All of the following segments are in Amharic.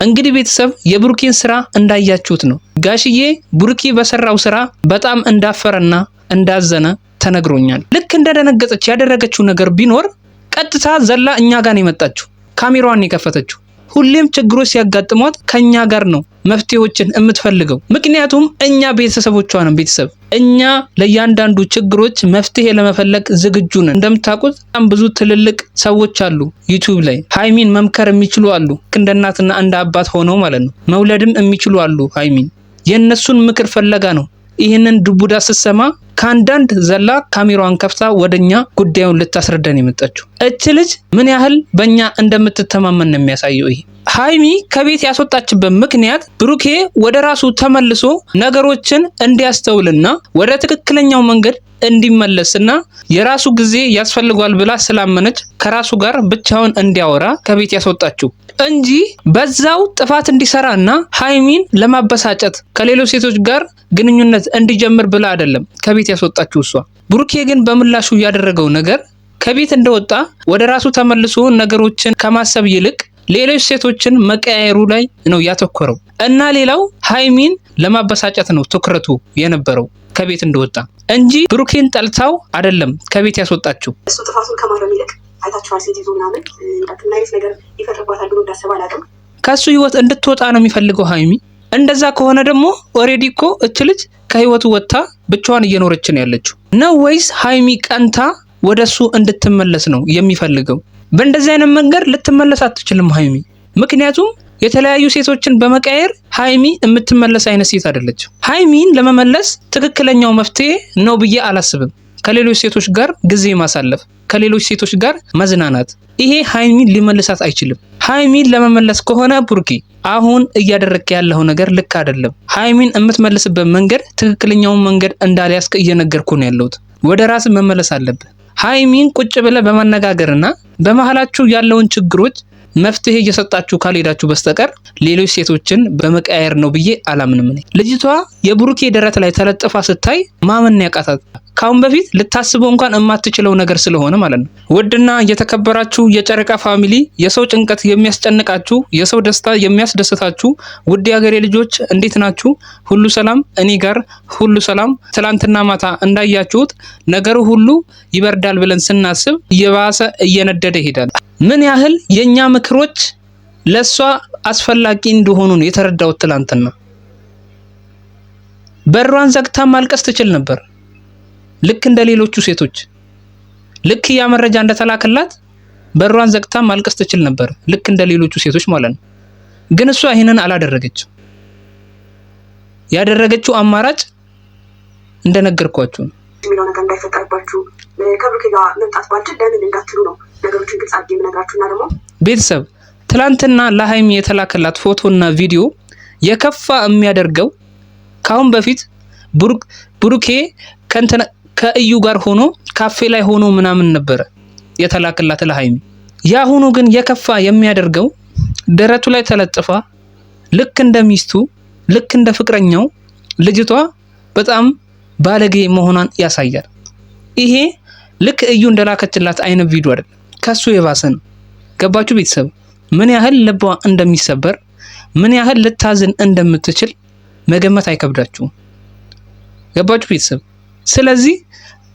እንግዲህ ቤተሰብ የብሩኬን ስራ እንዳያችሁት ነው። ጋሽዬ ብሩኬ በሰራው ስራ በጣም እንዳፈረና እንዳዘነ ተነግሮኛል። ልክ እንደደነገጠች ያደረገችው ነገር ቢኖር ቀጥታ ዘላ እኛ ጋር ነው የመጣችው። ካሜራዋን የከፈተችው። ሁሌም ችግሮች ሲያጋጥሟት ከኛ ጋር ነው መፍትሄዎችን የምትፈልገው። ምክንያቱም እኛ ቤተሰቦቿ ነን። ቤተሰብ እኛ ለእያንዳንዱ ችግሮች መፍትሄ ለመፈለግ ዝግጁ ነን። እንደምታውቁት በጣም ብዙ ትልልቅ ሰዎች አሉ ዩቲዩብ ላይ ሃይሚን መምከር የሚችሉ አሉ። እንደ እናትና እንደ አባት ሆነው ማለት ነው። መውለድም የሚችሉ አሉ። ሃይሚን የነሱን ምክር ፈለጋ ነው ይህንን ዱቡዳ ስትሰማ ካንዳንድ ዘላ ካሜራዋን ከፍታ ወደኛ ጉዳዩን ልታስረዳን የመጣችው። እች ልጅ ምን ያህል በእኛ እንደምትተማመን ነው የሚያሳየው። ይሄ ሃይሚ ከቤት ያስወጣችበት ምክንያት ብሩኬ ወደ ራሱ ተመልሶ ነገሮችን እንዲያስተውልና ወደ ትክክለኛው መንገድ እንዲመለስና የራሱ ጊዜ ያስፈልጓል ብላ ስላመነች ከራሱ ጋር ብቻውን እንዲያወራ ከቤት ያስወጣችው እንጂ በዛው ጥፋት እንዲሰራና ሃይሚን ለማበሳጨት ከሌሎች ሴቶች ጋር ግንኙነት እንዲጀምር ብላ አይደለም ከቤት ያስወጣችው እሷ። ብሩኬ ግን በምላሹ ያደረገው ነገር ከቤት እንደወጣ ወደ ራሱ ተመልሶ ነገሮችን ከማሰብ ይልቅ ሌሎች ሴቶችን መቀያየሩ ላይ ነው ያተኮረው እና ሌላው ሃይሚን ለማበሳጨት ነው ትኩረቱ የነበረው ከቤት እንደወጣ እንጂ ብሩኬን ጠልታው አይደለም ከቤት ያስወጣችው። እሱ ጥፋቱን ከማረም ይልቅ አይታችኋል ሴት ይዞ ምናምን እንዳትናይስ ነገር ይፈጥርባታል ብሎ እንዳሰበ አላውቅም። ከሱ ህይወት እንድትወጣ ነው የሚፈልገው ሃይሚ። እንደዛ ከሆነ ደግሞ ኦሬዲ እኮ እች ልጅ ከህይወቱ ወጥታ ብቻዋን እየኖረች ነው ያለችው ነው ወይስ ሃይሚ ቀንታ ወደሱ እንድትመለስ ነው የሚፈልገው? በእንደዚህ አይነት መንገድ ልትመለስ አትችልም ሃይሚ። ምክንያቱም የተለያዩ ሴቶችን በመቀየር ሃይሚ የምትመለስ አይነት ሴት አይደለችም። ሃይሚን ለመመለስ ትክክለኛው መፍትሄ ነው ብዬ አላስብም ከሌሎች ሴቶች ጋር ጊዜ ማሳለፍ፣ ከሌሎች ሴቶች ጋር መዝናናት። ይሄ ሃይሚን ሊመልሳት አይችልም። ሃይሚን ለመመለስ ከሆነ ቡርኪ አሁን እያደረክ ያለው ነገር ልክ አይደለም። ሃይሚን የምትመልስበት መንገድ ትክክለኛውን መንገድ እንዳልያዝክ እየነገርኩ ነው ያለሁት። ወደ ራስ መመለስ አለብህ። ሃይሚን ቁጭ ብለህ በመነጋገርና በመሃላችሁ ያለውን ችግሮች መፍትሄ እየሰጣችሁ ካልሄዳችሁ በስተቀር ሌሎች ሴቶችን በመቀያየር ነው ብዬ አላምንም። ልጅቷ የብሩኬ ደረት ላይ ተለጥፋ ስታይ ማመን ያቃታት። ካሁን በፊት ልታስበው እንኳን የማትችለው ነገር ስለሆነ ማለት ነው። ውድና የተከበራችሁ የጨረቃ ፋሚሊ፣ የሰው ጭንቀት የሚያስጨንቃችሁ፣ የሰው ደስታ የሚያስደስታችሁ ውድ የሀገሬ ልጆች እንዴት ናችሁ? ሁሉ ሰላም? እኔ ጋር ሁሉ ሰላም። ትላንትና ማታ እንዳያችሁት ነገሩ ሁሉ ይበርዳል ብለን ስናስብ እየባሰ እየነደደ ይሄዳል። ምን ያህል የኛ ምክሮች ለሷ አስፈላጊ እንደሆኑ ነው የተረዳሁት። ትላንትና በሯን ዘግታ ማልቀስ ትችል ነበር ልክ እንደ ሌሎቹ ሴቶች። ልክ ያ መረጃ እንደተላከላት በሯን ዘግታ ማልቀስ ትችል ነበር ልክ እንደ ሌሎቹ ሴቶች ማለት ነው። ግን እሷ ይሄንን አላደረገችው። ያደረገችው አማራጭ እንደነገርኳችሁ ነው። የሚለው ነገር እንዳይፈጠርባችሁ ከብሩኬ ጋር መምጣት ባልችል ለምን እንዳትሉ ነው ነገሮችን ግልጽ አድርጌ የምነግራችሁና ደግሞ ቤተሰብ ትላንትና ለሃይሚ የተላከላት ፎቶና ቪዲዮ የከፋ የሚያደርገው ካሁን በፊት ብሩኬ ከእዩ ጋር ሆኖ ካፌ ላይ ሆኖ ምናምን ነበር የተላከላት ለሃይሚ። ያሁኑ ግን የከፋ የሚያደርገው ደረቱ ላይ ተለጥፋ ልክ እንደ ሚስቱ ልክ እንደ ፍቅረኛው ልጅቷ በጣም ባለጌ መሆኗን ያሳያል። ይሄ ልክ እዩ እንደላከችላት አይነት ቪዲዮ አይደለም፣ ከሱ የባሰ ነው። ገባችሁ ቤተሰብ? ምን ያህል ልቧ እንደሚሰበር ምን ያህል ልታዝን እንደምትችል መገመት አይከብዳችሁም። ገባችሁ ቤተሰብ? ስለዚህ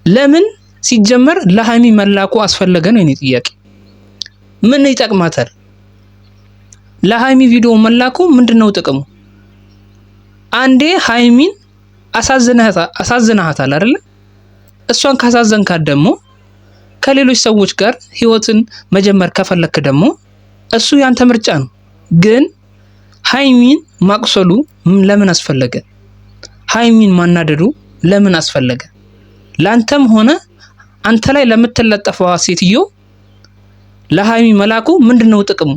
ለምን ሲጀመር ለሃይሚ መላኩ አስፈለገ ነው የኔ ጥያቄ። ምን ይጠቅማታል? ለሃይሚ ቪዲዮ መላኩ ምንድነው ጥቅሙ? አንዴ ሃይሚን አሳዝናታል አይደል? እሷን ካሳዘንካት ደግሞ ከሌሎች ሰዎች ጋር ህይወትን መጀመር ከፈለክ ደግሞ እሱ ያንተ ምርጫ ነው። ግን ሃይሚን ማቅሰሉ ለምን አስፈለገ? ሃይሚን ማናደዱ ለምን አስፈለገ? ላንተም ሆነ አንተ ላይ ለምትለጠፈው ሴትዮ ለሃይሚ መላኩ ምንድነው ጥቅሙ?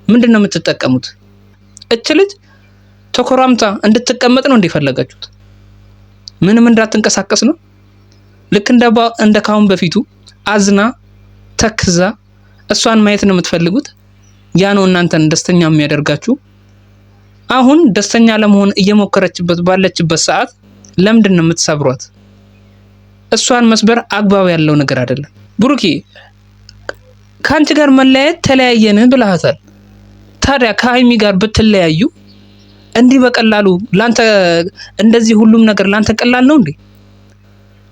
ምንድነው የምትጠቀሙት? እች ልጅ ተኮራምታ እንድትቀመጥ ነው እንደፈለጋችሁት? ምንም እንዳትንቀሳቀስ ነው? ልክ እንደ ካሁን በፊቱ አዝና ተክዛ እሷን ማየት ነው የምትፈልጉት? ያ ነው እናንተን ደስተኛ የሚያደርጋችሁ? አሁን ደስተኛ ለመሆን እየሞከረችበት ባለችበት ሰዓት ለምንድን ነው የምትሰብሯት? እሷን መስበር አግባብ ያለው ነገር አይደለም። ብሩኬ ካንቺ ጋር መለያየት ተለያየን ብለሃታል። ታዲያ ከሀይሚ ጋር ብትለያዩ እንዲህ በቀላሉ ላንተ እንደዚህ ሁሉም ነገር ላንተ ቀላል ነው እንዴ?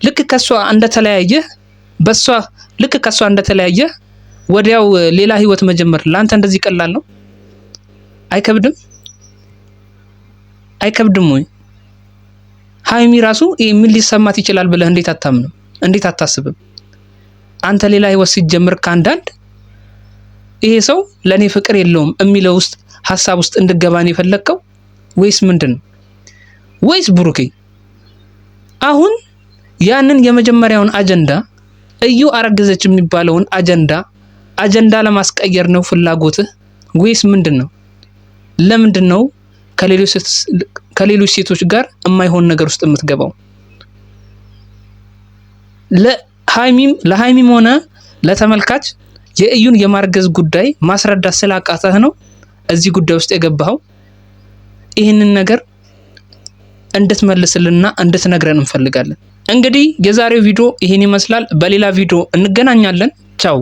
ልክ ከሷ እንደተለያየ ወዲያው ሌላ ህይወት መጀመር ላንተ እንደዚህ ቀላል ነው? አይከብድም ወይ? ሀይሚ ራሱ ምን ሊሰማት ይችላል ብለህ እንዴት አታምንም? እንዴት አታስብም? አንተ ሌላ ህይወት ሲጀምር ከአንዳንድ ይሄ ሰው ለኔ ፍቅር የለውም የሚለው ውስጥ ሐሳብ ውስጥ እንድገባን የፈለከው ወይስ ምንድነው? ወይስ ብሩኬ አሁን ያንን የመጀመሪያውን አጀንዳ እዩ አረገዘች የሚባለውን አጀንዳ ለማስቀየር ነው ፍላጎትህ ወይስ ምንድነው? ለምንድነው ከሌሎች ሴቶች ጋር የማይሆን ነገር ውስጥ የምትገባው? ለሃይሚም ሆነ ለተመልካች የእዩን የማርገዝ ጉዳይ ማስረዳት ስላቃተህ ነው እዚህ ጉዳይ ውስጥ የገባኸው። ይህንን ነገር እንድትመልስልና እንድትነግረን እንፈልጋለን። እንግዲህ የዛሬው ቪዲዮ ይህን ይመስላል። በሌላ ቪዲዮ እንገናኛለን። ቻው።